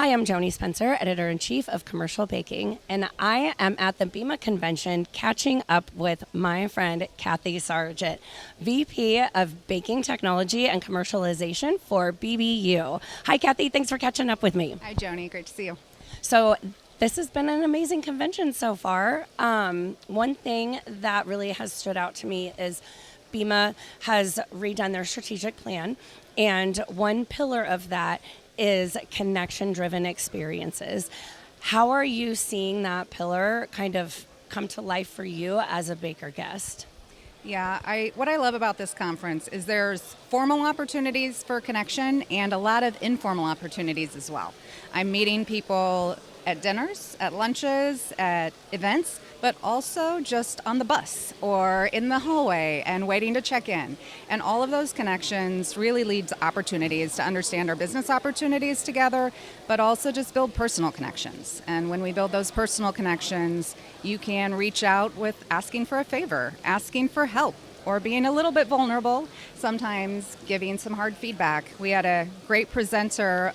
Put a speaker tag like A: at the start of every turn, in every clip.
A: Hi, I'm Joanie Spencer, Editor-in-Chief of Commercial Baking, and I am at the BEMA convention catching up with my friend Kathy Sargent, VP of Baking Technology and Commercialization for BBU. Hi, Kathy. Thanks for catching up with me.
B: Hi, Joanie. Great to see you.
A: So this has been an amazing convention so far. One thing that really has stood out to me is BEMA has redone their strategic plan, and one pillar of that is connection-driven experiences. How are you seeing that pillar kind of come to life for you as a Baker guest?
B: Yeah, what I love about this conference is there's formal opportunities for connection and a lot of informal opportunities as well. I'm meeting people at dinners, at lunches, at events, but also just on the bus or in the hallway and waiting to check in. And all of those connections really lead to opportunities to understand our business opportunities together, but also just build personal connections. And when we build those personal connections, you can reach out with asking for a favor, asking for help, or being a little bit vulnerable, sometimes giving some hard feedback. We had a great presenter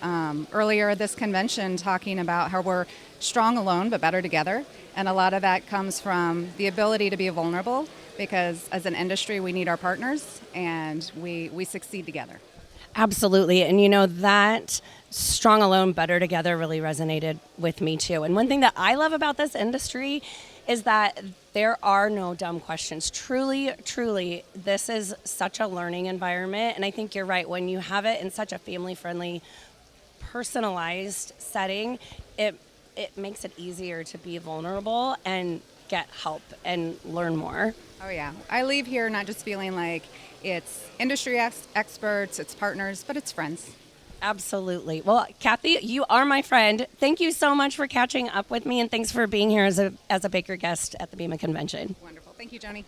B: earlier at this convention talking about how we're strong alone but better together. And a lot of that comes from the ability to be vulnerable, because as an industry we need our partners and we succeed together.
A: Absolutely. And you know, that strong alone, better together really resonated with me too. And one thing that I love about this industry is that there are no dumb questions. Truly, this is such a learning environment. And I think you're right. When you have it in such a family-friendly, personalized setting, it makes it easier to be vulnerable and get help and learn more.
B: Oh yeah. I leave here not just feeling like it's industry experts, it's partners, but it's friends.
A: Absolutely. Well, Kathy, you are my friend. Thank you so much for catching up with me, and thanks for being here as a Baker guest at the BEMA convention.
B: Wonderful. Thank you, Joanie.